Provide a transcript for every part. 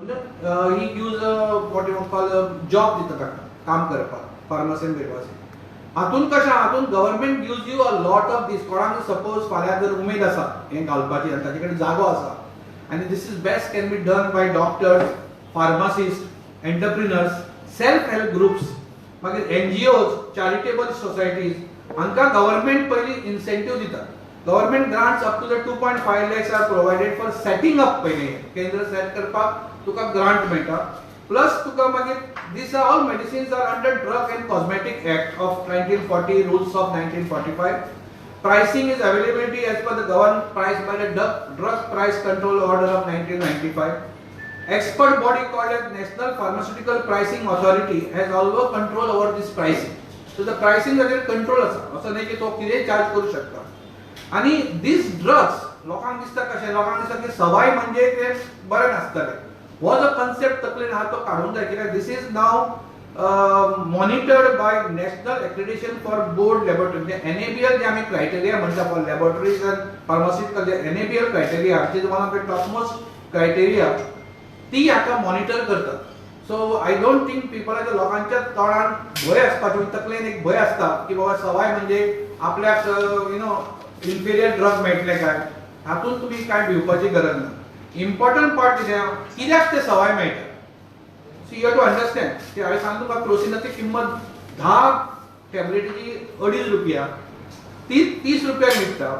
He gives what you call job दिता ताका काम करपाक फार्मसीन बिर्मासीन. हातून कशें हातून government gives you a lot of these. कोणाक सपोज फाल्यां जर उमेद आसा हें घालपाची आनी ताचे कडेन जागो आसा आनी this is best can be done by doctors, pharmacist, entrepreneurs, self help groups, मागीर एनजीओज, चॅरिटेबल सोसायटीज हांकां गव्हर्नमेंट पयलीं इन्सेंटीव दिता. Government grants up to the 2.5 lakhs are provided for setting up पयलीं केंद्र सेट करपाक तुका ग्रांट मेळटा. Plus तुका मागीर these are all medicines are under Drug and Cosmetic Act of 1940, rules of 1945. Pricing is availability as per the government price by the Drug Price Control Order of 1995. Expert body called as National Pharmaceutical Pricing Authority has also control over this pricing. So the pricing is control आसा. असं नाही की तो कितें charge करू शकता. आणि these drugs लोकांक दिसता कशें लोकांक दिसता की सवाय म्हणजे ते बरें नासतलें. हो जो कन्सेप्ट तकलेन आहा तो काडूंक जाय कित्याक this is now monitored by national accreditation for board laboratory. म्हणजे एनएबीएल जे आमी क्रायटेरिया म्हणटा फॉर लॅबोरेटरीज एंड फार्मास्युटिकल जे NABL criteria which is one of the topmost criteria ती आता मॉनिटर करतात. सो आय डोंट थिंक पीपलाच्या लोकांच्या तोंडान भंय आसपाचो तकलेन एक भंय आसता की बाबा सवाय म्हणजे आपल्याक यू नो इन्फिरियर ड्रग मेळटले काय. हातून तुमी काय भिवपाची गरज ना. इम्पॉर्टंट पार्ट कित्याक ते सवाय मेळटा. So you have to understand की हांवें सांगता तुका क्रोसिनाची किंमत 10 टॅबलेटीची ₹2.5 ती ₹30 विकता.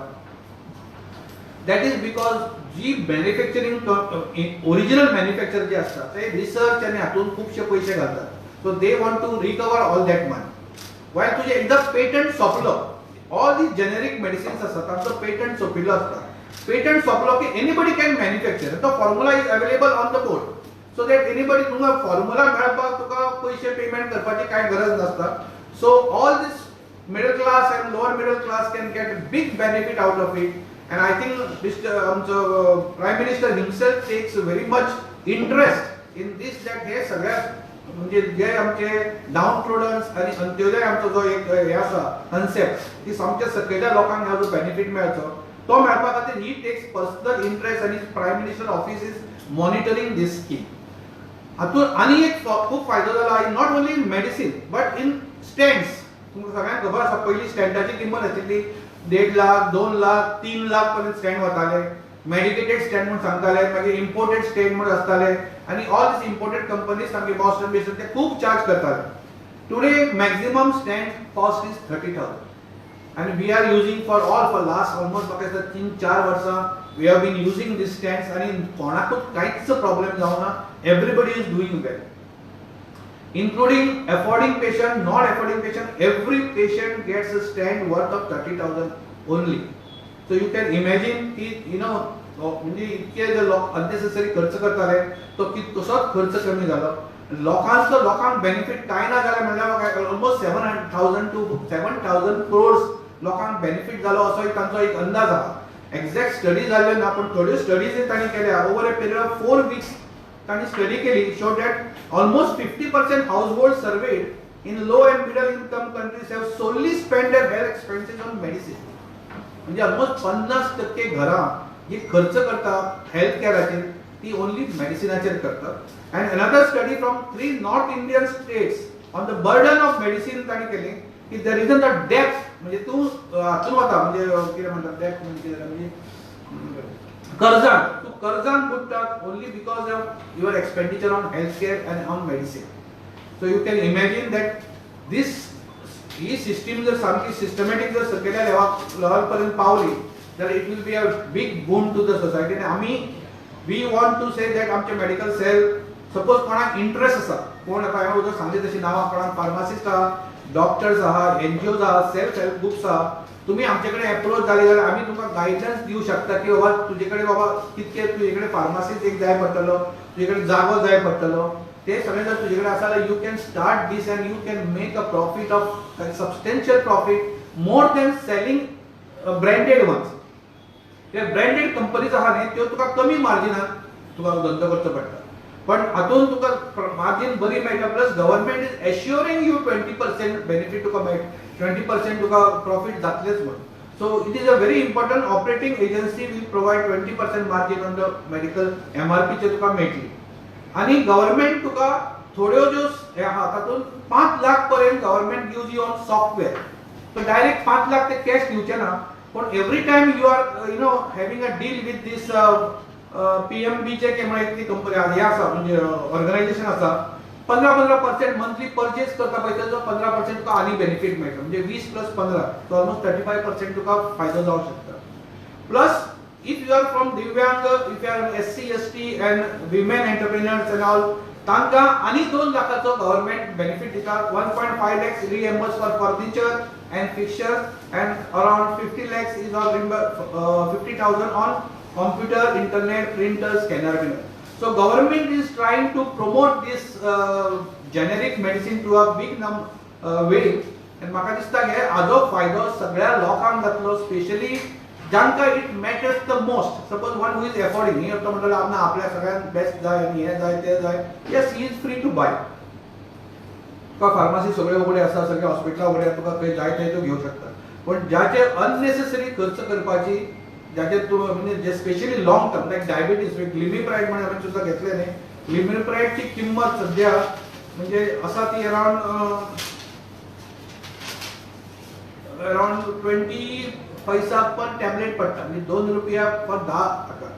दॅट इज बिकॉज जी मॅन्युफॅक्चरिंग ओरिजिनल मॅन्युफॅक्चर जे असता ते रिसर्च आनी हातून खुबशे पयशे घालतात. So they want to recover all that money. वायल तुजे एकदा पेटंट सोंपलो ऑल दीज जेनेरिक मेडिसिन्स आसता तांचो पेटंट सोंपिल्लो आसता. पेटंट सोंपलो की एनीबडी कॅन मॅन्युफॅक्चर. तो formula is available on the board. So that anybody तुका फॉर्म्युला मेळपाक तुका पयशे पेमेंट करपाची कांय गरज नासता. So all these middle class and lower middle class can get big benefit out of it. And I think आमचो prime minister himself takes very much interest in these that हे सगळ्यात म्हणजे जे आमचे डाऊन ट्रोडन्स आणि अंत्योदय आमचो जो एक हे आसा कन्सेप्ट ती सामके सकयल्या लोकांक ह्याचो बेनिफिट मेळचो तो मेळपा खातीर ही टेक्स पर्सनल इंटरेस्ट आणि prime minister office is monitoring this scheme. हातून आनी एक खूब फायदो जाला not only in medicine but in stents. तुमकां सगळ्यांक खबर आसा पयलीं स्टँडाची किंमत आशिल्ली 1.5 लाख 2 लाख 3 लाख पर्यंत स्टँड वताले. मेडिकेटेड स्टँड म्हणून सांगताले मागीर इम्पोर्टेड स्टँड म्हणून आसताले आनी ऑल दीस इम्पोर्टेड कंपनीज सामके बॉस्टन बेस्ड ते खूब चार्ज करताले. Today maximum stand cost is 30,000 and we are using for last almost 3-4 वर्षां we have been using these stands and कोणाकूच कांयच प्रॉब्लेम जावना. everybody is doing well including affording patient, not affording patient. Every patient gets a stand worth of 30,000 only. So you can imagine की you know म्हणजे इतके जे लोक unnecessary खर्च करताले तो कसोच खर्च कमी जालो. लोकांक बेनिफिट काय ना जाल्यार म्हणल्यार ऑलमोस्ट 7,000 to 7,000 crores लोकांक बेनिफिट जालो असो तांचो एक अंदाज आहा. एक्झॅक्ट स्टडी जाल्ले ना पण थोड्यो स्टडीज तांणी केल्या over a period of 4 weeks तांणी स्टडी केली show that almost 50% household surveyed in low and middle income countries have solely spend their health expenses on medicine. म्हणजे ऑलमोस्ट 50% घरां जी खर्च करतात हेल्थ केअराचेर ती ओन्ली मेडिसिनाचेर करतात. And another study from 3 north Indian states on the burden of medicine तांणी केली की there is the depth. म्हणजे तू हातून वता म्हणजे कितें म्हणटा डेप्थ म्हणजे कर्जान बुडटात only because of your expenditure on health care and on medicine. So you can imagine that this ही सिस्टीम जर सामकी सिस्टमॅटिक जर सकयल्या लेवल पर्यंत पावली जाल्यार it will be a big boon to the society. आनी आमी we want to say that आमचे मेडिकल सेल सपोज कोणाक इंटरेस्ट आसा कोण आता हांवें सांगले तशी नांवां कोणाक फार्मासिस्ट आहा डॉक्टर्स आहा एनजीओज आहा सेल्फ हेल्प ग्रुप्स आहा तुम्ही आमचे कडेन अप्रोच जाले जाल्यार आमी तुमकां गायडन्स दिवं शकता की बाबा तुजे कडेन बाबा कितके तुजे कडेन फार्मासिस्ट एक जाय पडटलो तुजे कडेन जागो जाय पडटलो ते सगळें जर तुजे कडेन आसा जाल्यार you can start this and you can make a profit of substantial profit more than selling branded ones. ते ब्रँडेड कंपनीज आहा न्ही त्यो तुका कमी मार्जिनान तुका धंदो करचो पडटा पण हातून तुका मार्जिन बरी मेळटा plus government is assuring you 20% benefit तुका मेळटा 20% तुका प्रॉफिट जातलेच म्हणून. So it is a very important operating agency will provide 20% margin on the medical MRP चे तुका मेळटली. आणि गव्हर्नमेंट तुका थोड्यो ज्यो आहा तातून 5 लाख पर्यंत government gives you on software. तो डायरेक्ट 5 लाख ते कॅश दिवचे ना, पण every time you are having a deal with this PMB चे ती कंपनी हे आसा म्हणजे ऑर्गनायझेशन आसा. 15% मंथली परचेस करता पळय त्याचो 15% तुका आनी बेनिफिट मेळटा. म्हणजे 20 + 15 तो ऑलमोस्ट 35% तुका फायदो जावंक शकता. Plus if you are from Divyang, if you are SC, ST and women entrepreneurs and all, तांकां आनी 2 लाखाचो गव्हर्नमेंट बेनिफिट दिता. 1.5 lakhs reimbursed for furniture and fixtures and around 50 lakhs is on 50,000 on computer, internet, printer, scanner. So government is trying to promote this generic medicine to a big way. And म्हाका दिसता की हाजो फायदो सगळ्या लोकांक जातलो, specially जांकां it matters the most. Suppose one who is affording, he तो म्हणटलो आमना आपल्या सगळ्यांत बेस्ट जाय आनी हे जाय ते जाय, yes he is free to buy. तुका फार्मासी सगळे उगडे आसा, सगळे हॉस्पिटलां उगडे, तुका खंय जाय ते तूं घेवं शकता. पण ज्याचे अननेसेसरी खर्च करपाची, ज्याचे तूं म्हणजे जे स्पेशली लॉंग टर्म लायक डायबिटीज, ग्लिमिप्राइड म्हणून हांवें सुद्दां घेतले न्ही, ग्लिमिप्राइडची किंमत सध्या म्हणजे आसा ती अराउंड 20 पैसा पर टॅबलेट पडटा, म्हणजे 2 रुपया पर 10 टाका.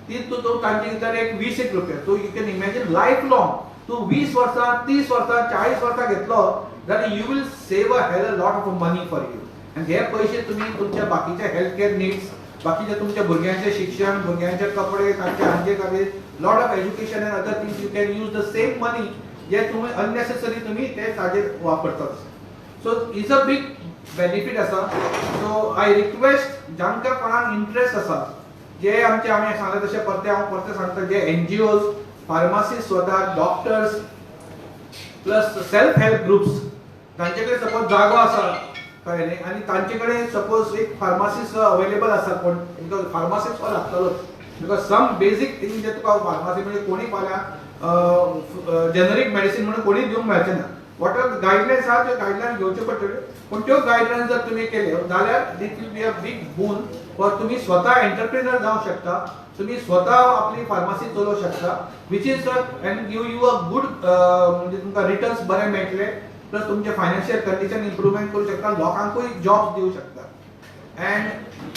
ती तूं तांचे भितर एक 20 रुपया. So you can imagine life long तूं 20 वर्सां, 30 वर्सां, 40 वर्सां घेतलो जाल्यार you will save a hell lot of money for you. आनी हे पयशे तुमी तुमच्या बाकीच्या हेल्थ केअर नीड्स, बाकीच्या तुमच्या भुरग्यांचे शिक्षण, भुरग्यांचे कपडे, तांचे हांचे खातीर lot of education and other things you can use the same money जे तुम्ही अननेसेसरी तुम्ही ते ताजेर वापरतात. So is a big benefit आसा. सो आय रिक्वेस्ट जांकां कोणाक इंटरेस्ट आसा, जे आमचे हांवें सांगले तशें परते सांगता, जे NGOs, फार्मासिस्ट स्वता, doctors plus self help groups, तांचे कडेन सपोज जागो आसा कळ्ळें न्ही, आनी तांचे कडेन सपोज एक फार्मासिस्ट अवेलेबल आसा, पण बिकॉज फार्मासिस्ट हो लागतलोच, बिकॉज सम बेसिक थिंग जे तुका फार्मासी म्हणजे कोणी फाल्यां जेनरिक मेडिसीन म्हणून कोणी दिवंक मेळचें ना. वॉट आर गायडलायन्स आहा त्यो गायडलायन्स घेवच्यो पडटल्यो. पण त्यो गायडलायन्स जर तुमी केल्यो जाल्यार that will be a big boon for तुमी स्वता एंटरप्रेनर जावंक शकता, तुमी स्वता आपली फार्मासी चलोवंक शकता, which is end give you a good म्हणजे तुमकां रिटर्न्स बरे मेळटले, प्लस तुमचे फायनान्शियल कंडिशन इम्प्रुवमेंट करूं शकता, लोकांकूय जॉब्स दिवंक शकता. अँड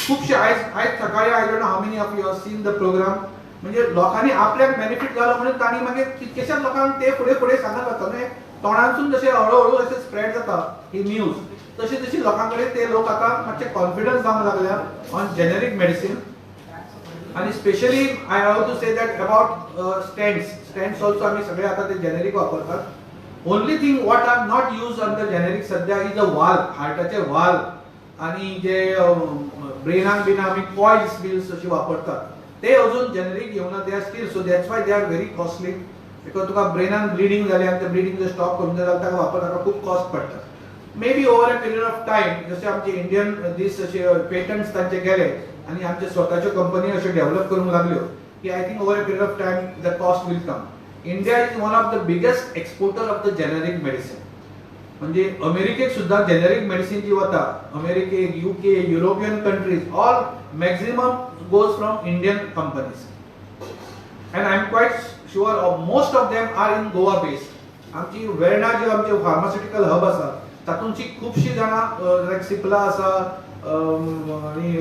खुबशे आयज सकाळी I don't know how many of you have seen the programme, म्हणजे लोकांनी आपल्याक बेनिफिट जालो म्हणून तांणी मागीर कितकेशाच लोकांक ते फुडें सांगत वता न्ही. तोंडांसून जशें हळूहळू अशें स्प्रेड जाता ही न्यूज, तशी लोकां कडेन ते लोक आतां मातशे कॉन्फिडन्स जावंक लागल्या ऑन जेनेरिक मेडिसीन. आनी specially I have to say that about stents also आमी सगळे आतां ते जेनेरिक वापरतात. Only thing what are not use on the generic सद्या इज अ वाल्व, हार्टाचे वाल्व, आनी जे ब्रेनाक बीन आमी कॉइल्स बिल्स अशी वापरतात ते अजून जेनेरिक येवना. They are still, so that's why they are very costly, because तुका ब्रेनान ब्लिडिंग जालें आनी ते ब्लिडिंग जर स्टॉप करून जाल्यार ताका वापरताना खूब कॉस्ट पडटा. May be over a period of time जशे आमचे इंडियन दीस अशे पेटंट्स तांचे गेले आनी आमचे स्वताच्यो कंपनी अश्यो डेव्हलप करूंक लागल्यो की I think over a period of time the cost will come. India is one of the biggest exporter of the generic medicine. म्हणजे अमेरिकेक सुद्धा जेनेरिक मेडिसिन जी वता, अमेरिकेक, UK, European countries, all maximum goes from Indian companies. And I am quite sure most of them are in Goa based. आमची वेर्णा जी आमची pharmaceutical hub आसा तातूंतची खुबशीं जाणां लायक सिप्ला आसा आनी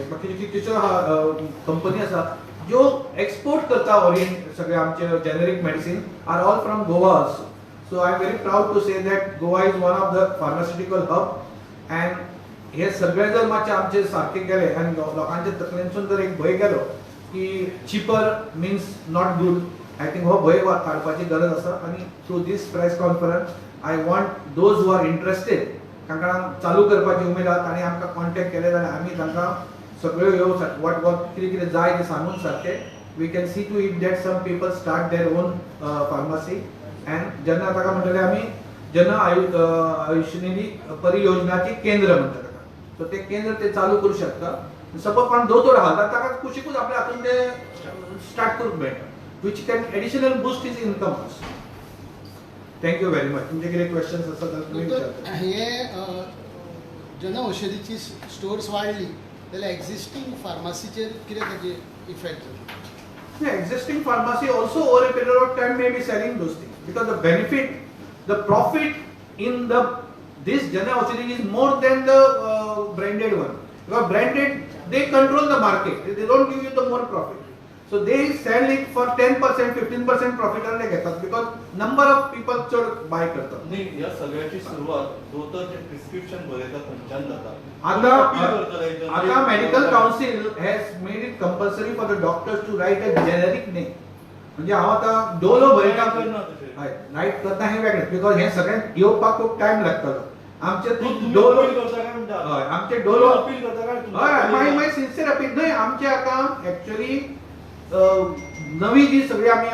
बाकीची कितल्योश्यो कंपनी आसा ज्यो एक्सपोर्ट करता ओरियंट सगळे आमचे generic medicine are all from Goa also. So I am very proud to say that Goa is one of the pharmaceutical hub. And हे सगळे जर मातशे आमचे सारखे गेले आनी लोकांच्या तकलेंतसून जर एक भंय गेलो की cheaper means not good, I think हो भंय काडपाची गरज आसा. आनी through this press conference I want those who are interested, तांकां चालू करपाची उमेद आसा, तांणी आमकां कॉन्टॅक्ट केले जाल्यार आमी तांकां सगळ्यो ह्यो वॉट कितें कितें जाय तें सांगून सारकें we can see to it that some people start their own pharmacy. And जेन्ना ताका म्हणटले आमी जन आयुष्यनिधी परियोजनाची केंद्र म्हणटा ताका, सो ते केंद्र ते चालू करूं शकता. सपोज कोण दोतोर आहा जाल्यार ताका कुशीकूच आपल्या हातून ते स्टार्ट करूंक मेळटा, which can additional boost is income also. Thank you very much. तुमचे कितें क्वेश्चन्स आसा जाल्यार तुमी विचारता. हे जन औषधीची स्टोर्स वाडली जाल्यार एक्झिस्टींग फार्मासीचेर कितें ताजे इफेक्ट जाता? The existing pharmacy also over a period of time may be selling those things because the benefit, the profit in this Jana Aushadhi is more than the branded one. Because branded, they control the market. They don't give you the more profit. So they sell it for 10%, 15% profit and they get us because number of people should buy करतात. नाही या सगळ्याची सुरुवात जो तर जे prescription बरेतात तुमच्यान जाता. आता medical council has made it compulsory for the doctors to write a generic name. म्हणजे हांव आता डोलो बरयता राईट करता हे वेगळें बिकॉज हे सगळ्यांक येवपाक खूब टायम लागतलो. आमचे डोलो हय आमचे डोलो अपील करता काय हय माय सिन्सियर अपील न्हय आमचे आता एक्चुअली नवी जी सगळी आमी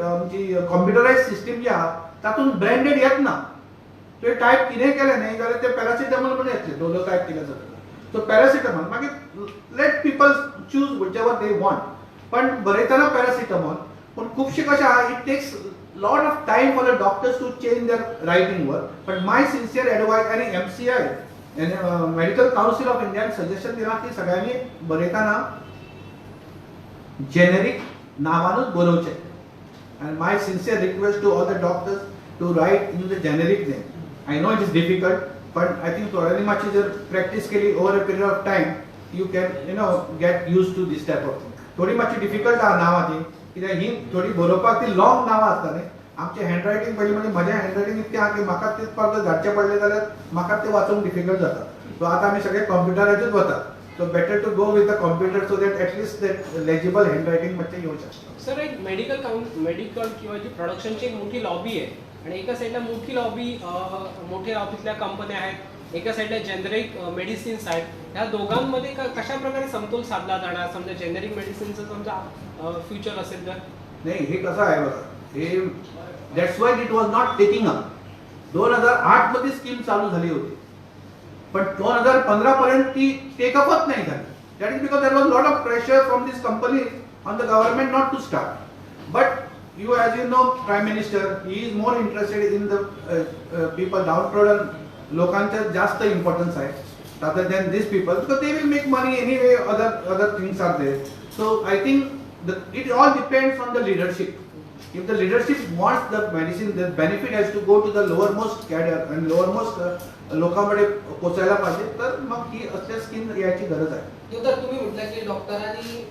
आमची कॉम्प्युटरायज सिस्टम जी आहा तातूंत ब्रँडेड येत ना. ते टायप कितें केलें न्हय जाल्यार ते पॅरासिटामॉल म्हणून येतले डोलो टायप केलें जाल्यार. सो पॅरासिटामॉल मागीर let people choose whichever they want. पण बरयतना पॅरासिटामॉल पूण खुबशे कशें आहा it takes lot of time for the doctors to change their writing work. But my sincere advice आणि MCI and Medical Council of India suggestion दिला की सगळ्यांनी बरयतना generic नावानूच बरोवचे. And my sincere request to all the doctors to write in the generic name. I know it is difficult, but I think थोड्यांनी मातशी जर practice केली over a period of time, you can get used to this type of thing. थोडी मातशी difficult आहा नावाची. कित्याक ही थोडी बरोवपाक ती लॉंग नांवां आसता न्ही. आमचे हँडरायटींग पयलीं म्हणजे म्हजें हँडरायटींग इतकें आहा की म्हाका तेच पावट धाडचें पडलें जाल्यार म्हाका तें वाचूंक डिफिकल्ट जाता. सो आतां आमी सगळे कॉम्प्युटराचेरूच वतात. So better to go with the computer so that at least that legible handwriting मातशें येवंक शकता. सर एक मेडिकल किंवा जी प्रोडक्शनची एक मोठी लॉबी आहे आणि एका साईडला मोठी लॉबी मोठ्या ऑफिसल्या कंपन्या आहेत, एका साईडला जेनरिक मेडिसिन्स आहेत. ह्या दोघांमध्ये कशा प्रकारे समतोल साधला जाणार? समजा जेनरिक मेडिसिनचं समजा फ्युचर असेल तर नाही हे कसं आहे बघा हे that's why it was not taking up. 2008 मध्ये स्कीम चालू झाली होती पण 2015 पर्यंत ती टेकअपच नाही झाली. That is because there was lot of pressure from this company on the government not to start. But you as you know prime minister he is more interested in the people downtrodden लोकांच्या जास्त importance आहे rather than these people because they will make money anyway. Other things are there. So I think it all depends on the leadership. If the leadership wants the medicine, the benefit has to go to the lowermost cadre and lowermost लोकांकडे पोचायला पाहिजे तर मग ही असल्या scheme याची गरज आहे. तर तुम्ही म्हटलं की डॉक्टरांनी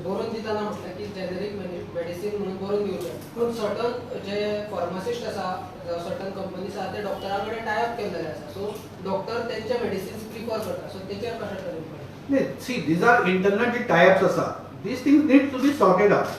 बरोवन दिताना म्हटलं की जेनेरिक मेडिसिन म्हणून बरोवन दिवचे पूण सर्टन जे फार्मासिस्ट आसा सर्टन कंपनीज आसा ते डॉक्टरांकडे टायअप केलेले आसा. सो डॉक्टर त्यांचे मेडिसिन्स प्रिफर करता. सो तेचेर कशें तरेन नाही सी दीज आर इंटरनल जे टायअप्स आसा these things need to be sorted out.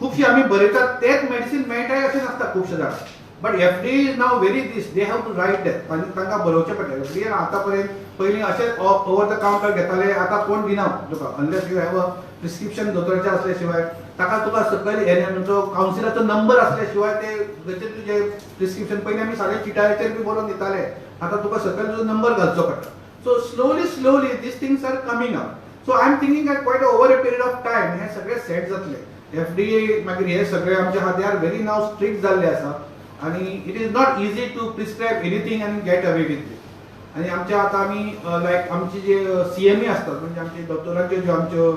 खुबशी आमी बरयतात तेच मेडिसिन मेळटाय अशें नासता खुबशे जाणां. But FDA is now very this they have to write that आनी तांकां बरोवचें पडटलें. FDA आतां पर्यंत पयलीं अशें ओवर द कावंटर घेताले आतां कोण दिना तुका unless you have a prescription दोतोराचें असल्या शिवाय ताका तुका सकयल एनएमचो कावन्सिलाचो नंबर असल्या शिवाय ते जशें तुजें प्रिस्क्रिप्शन पयलीं आमी सारे चिटाचेर बी बरोवन दिताले आतां तुका सकयल तुजो नंबर घालचो पडटा. So slowly these things are coming up. So I am thinking that quite over a period of time हे सगळे सेट जातले. FDA मागीर हे सगळे आमचे आहा they are very now strict जाल्ले आसा आणि it is not easy to prescribe anything and get away with it. आणि आमच्या आता आमी लायक आमचे जे CME असतात म्हणजे आमचे डॉक्टरांचे ज्यो आमच्यो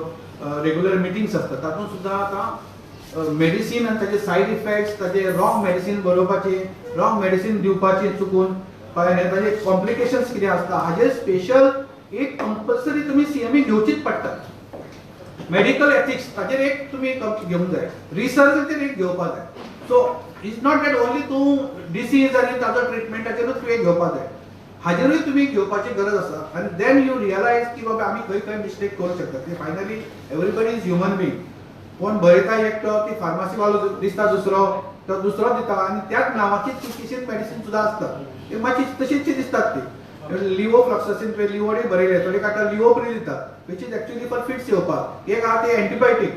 रेग्युलर मिटिंग्स असतात तातूंत सुद्दां आतां मेडिसीन आनी ताजे सायड इफेक्ट्स ताजे रॉंग मेडिसीन बरोवपाचे रॉंग मेडिसीन दिवपाचे चुकून कळ्ळें ताजे कॉम्प्लिकेशन्स कितें आसता हाजे स्पेशल एक कंपल्सरी तुमी CME घेवचीच पडटा. मेडिकल एथिक्स ताजेर एक तुमी घेवंक जाय. रिसर्चाचेर एक घेवपाक जाय. So it's not that only तूं डिसीज आनी ताजो ट्रिटमेंटाचेरूच तुवें घेवपाक जाय. हाजेरूय तुमी घेवपाची गरज आसा आनी देन यू रियलायज की बाबा आमी खंय खंय मिस्टेक करूंक शकता. की finally everybody is human being. कोण बरयता एकटो ती फार्मासी वालो दिसता दुसरो तो दुसरो दिता आनी त्याच नांवाचीच कितकीशीच मेडिसीन सुद्दां आसता ती मातशी तशीच दिसतात ती. लिवोफ्लॉक्सासीन तुवें लिवोडय बरयले थोडे काटा लिवोप्री दितात which is actually for fits येवपाक. एक आहा ते एंटीबायोटीक.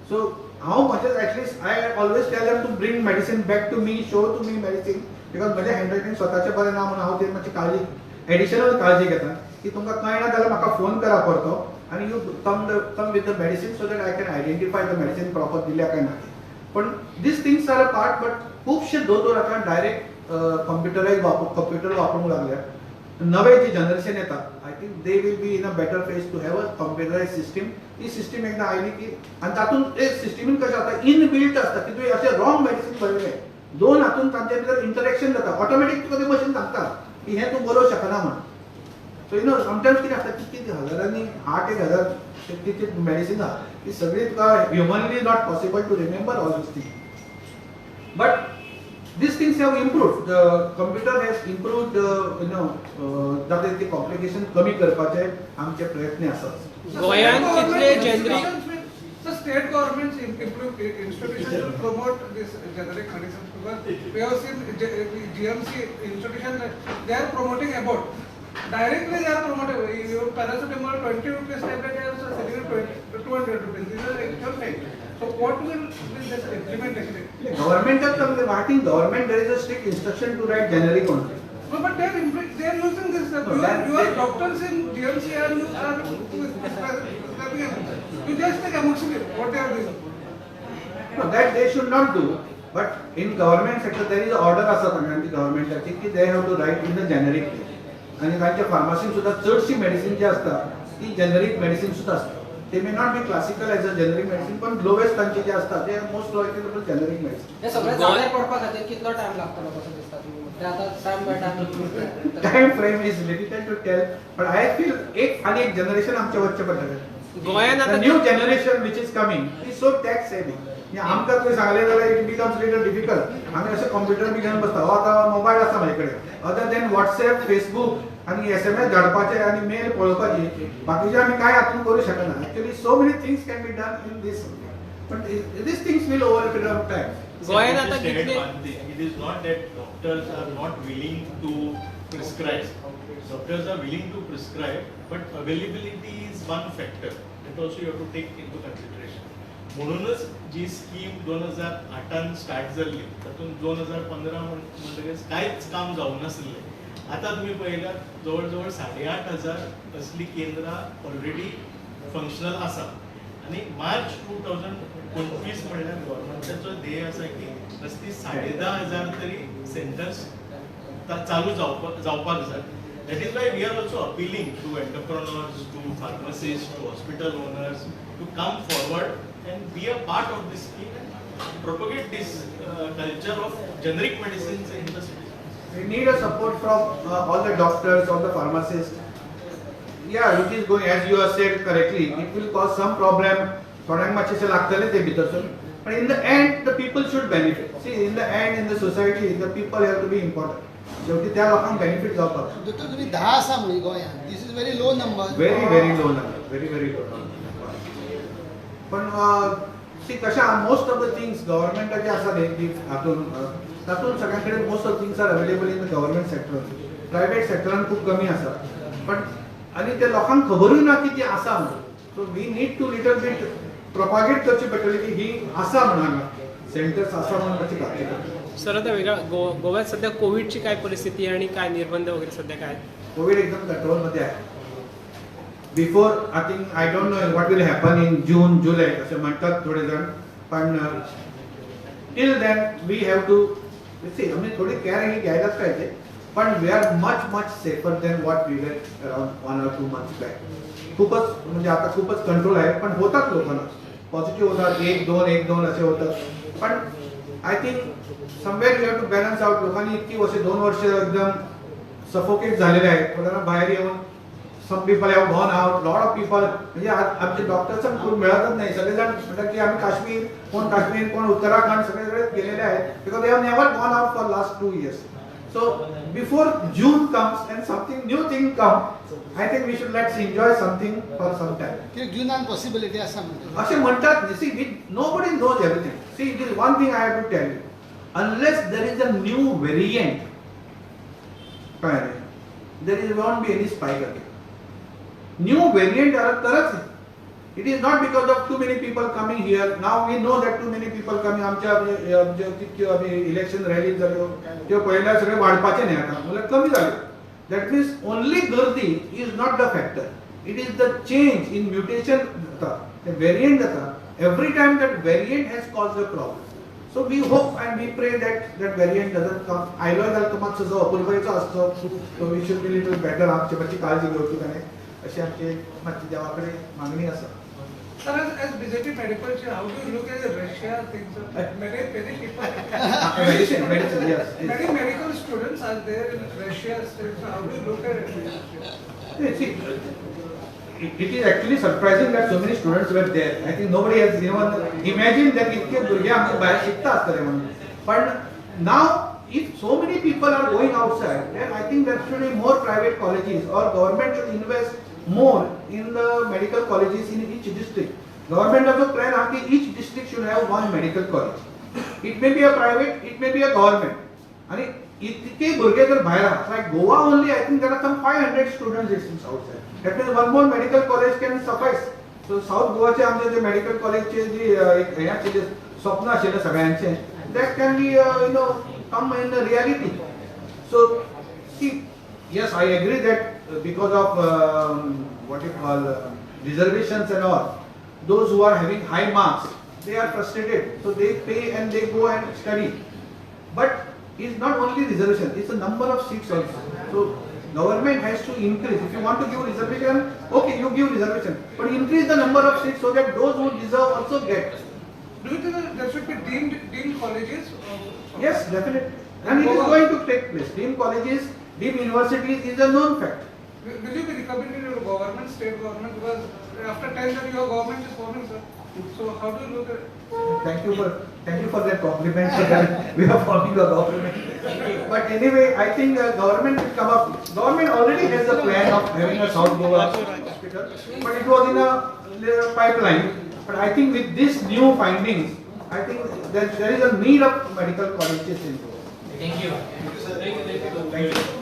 सो हांव म्हजें at least I always tell them to bring medicine back to me show to me medicine because म्हजें हँडरायटींग स्वताचें बरें ना म्हणून हांव ते मातशी काळजी एडिशनल काळजी घेता की तुमकां कळना जाल्यार म्हाका फोन करा परतो आनी you come with the medicine so that I can identify the medicine proper दिल्या काय ना. पण these things are a part. But खुबशे दोतोर आतां डायरेक्ट कॉम्प्युटर वापरूंक लागल्यात. नवे जे जनरेशन येतात I think they will be in a better phase to have a computerised system. ती सिस्टीम एकदा आयली की आणि तातूंत ते सिस्टीमीन कशें जाता इनबिल्ट आसता की तुवें अशें रॉंग मेडिसीन बरयलें दोन हातून तांचे भितर इंटरेक्शन जाता ऑटोमॅटीक तुका ते मशीन सांगता की हें तूं बरोवंक शकना म्हणून. सो यू नो समटायम्स कितें आसता कितके हजारांनी 8,000 कितकी मेडिसीन आहा ती सगळी तुका humanly not possible to remember all these things. But these things have improved. The computer has improved, that is the complication कमी करपाचे आमचे प्रयत्न आसात. गोंयांत कितले generic So state governments institutions should promote this generic medicines because we have seen GMC institution they are promoting about directly they are promoting paracetamol 20 rupees tablet they are selling 200 rupees. This is actual thing. So what will be this implementation? Government I think government there is a strict instruction to write generic only. No, but they are using this. Your doctors in GMC are prescribing. You just take amoxicillin. What they are doing? No, that they should not do. But in government sector there is order असता तांची government की they have to write in the generic way. आणि तांच्या फार्मसीन सुद्धा चडशी medicine जी असता ती generic medicine सुद्धा असता. ते may not be classical as a generic medicine पण लोवेस्ट तांचे जे असतात ते मोस्ट प्रोबेबल जेनरिक मेडिसिन. हे सगळे जाग्यार पडपा खातीर कितलो टाइम लागतलो कसो दिसता तुम्ही ते आता time by time time frame is difficult to tell but I feel एक आणि एक जनरेशन आमच्या वच्चे पडटले. गोंयांत आता new generation which is coming is so tech सेविंग. आमकां तुवें सांगलें जाल्यार इट बिकम्स लिटल डिफिकल्ट. आमी अशें कंप्युटर बी घेवन बसता हो आतां मोबायल आसा म्हाजे कडेन अदर देन व्हॉट्सएप फेसबूक आणि SMS धाडपाचे आणि मेल पळोवपाची बाकीचे आमी काय हातून करूं शकना. Actually so many things can be done in this but this things will over a period of time. गोंयांत आता कितले It is not that doctors are not willing to prescribe. Doctors are willing to prescribe, but availability is one factor. That also you have to take into consideration. म्हणूनच जी scheme 2008 start जाल्ली तातूंत 2015 म्हणटकच कांयच काम जावं नासलें. आता तुम्ही पळयल्यार जवळ 8,500 असली केंद्रां ऑलरेडी फंक्शनल आसा आणि मार्च 2025 म्हणल्यार गव्हर्नमेंटाचो ध्येय आसा की रस्ती 10,500 तरी सेंटर्स चालू जावपाक जाय. That is why we are also appealing to entrepreneurs, to pharmacists, to hospital owners to come forward and be a part of this scheme and propagate this culture of generic medicines in the city. We need a support from all the doctors, all the pharmacists. Yeah, it is going as you have said correctly. It will cause some problem. थोड्यांक मातशें लागतलें ते भितरसून. But in the end, the people should benefit. See, in the end, in the society, the people have to be important. शेवटी त्या लोकांक benefit जावपाक. दोतोर तुमी 10 आसा म्हणी गोंयांत. This is very low number. Very low number. Very low number. पण सी कशें मोस्ट ऑफ द थिंग्स गव्हर्नमेंटाचे आसा न्ही तातूंत सगळ्यां कडेन most of things are available in the government sector. Private सेक्टरान खूब कमी आसा. पण आनी ते लोकांक खबरूय ना की ती आसा म्हणून. So we need to little bit propagate करची पडटली की ही आसा म्हणून हांगा सेंटर्स आसा म्हणून कशी घालची. सर आता वेगळा गोव्यात सध्या कोविडची काय परिस्थिती आहे आणि काय निर्बंध वगैरे सध्या काय? कोविड एकदम कंट्रोलमध्ये आहे. Before I think I don't know what will happen in June July असे म्हणतात थोडे जण. पण till then we have to see आम्ही थोडी केअर ही घ्यायलाच पाहिजे. पण we are much safer than what we were around 1 or 2 months back. खूपच म्हणजे आता खूपच कंट्रोल आहे. पण होतात लोकांना पॉझिटिव्ह होतात 1-2 असे होतात. पण I think somewhere you have to balance out. लोकांनी इतकी वर्ष 2 वर्ष एकदम सफोकेट झालेले आहेत. थोड्यांना बाहेर येऊन some people have gone out, lot of people म्हणजे आमचे डॉक्टर्स खूप मिळतच नाही. सगळेजण म्हणतात की आम्ही काश्मीर कोण उत्तराखंड सगळे गेलेले आहेत because they have never gone out for last 2 years. So before June comes and something new thing come, I think we should let's enjoy something for some time. की जुनान पॉसिबिलिटी आसा म्हणटा. असे म्हणतात. See, nobody knows everything. See, there is one thing I have to tell you. Unless there is a new variant, there won't be any spike again. New variant are तरच. It is not because of too many people coming here. Now we know that too many people coming. आमच्या election rally जाल्यो त्यो पळयल्यार सगळे वाडपाचे न्ही आता म्हणजे कमी जाले. That means only गर्दी is not the factor. It is the change in mutation जाता. The variant जाता. Every time that variant has caused a problem. So we hope and we pray that that variant doesn't come. आयलो जाल्यार तो मातसो जो अपुरबायेचो आसचो, so we should be little better. आमचे मातशी काळजी घेवची ताणें अशी आमची मातशी देवा कडेन मागणी आसा. Sir, as BJP medical chair, how do you look at Russia things? Many people, Medicine, yes. many medical students are there in Russia. So how do you look at it? See, it is actually surprising that so many students were there. I think nobody has even imagined that इतके भुरगे आमचे भायर शिकता आसतले म्हणून. But now, if so many people are going outside, then I think there should be more private colleges or government should invest more in the medical colleges in each district. Government has a plan that each district should have one medical college. It may be a private, it may be a government. And इतके भुरगे जर भायर आहा, like Goa only, I think there are some 500 students distance outside. That means one more medical college can suffice. So South Goa चे आमचे जे medical college चे जे एक हेचे जे स्वप्न आशिल्ले सगळ्यांचे, that can be come in the reality. So see, yes, I agree that because of what you call reservations and all, those who are having high marks, they are frustrated, so they pay and they go and study. But it's not only reservation, it's a number of seats also. So government has to increase. If you want to give reservation, okay, you give reservation, but increase the number of seats so that those who deserve also get. Do you think that there should be deemed colleges? Yes, definitely. And it is going to take place. Deemed colleges, deemed universities is a known fact. Will you be recommending your government, state government, because after 10 years your government is forming, sir. So how do you look at it? Thank you for that compliment. So that we are forming a government. But anyway, I think government will come up. Government already has a plan of having a South Goa hospital, but it was in a pipeline. But I think with these new findings, I think that there is a need of medical colleges in Goa. Thank you. Thank you.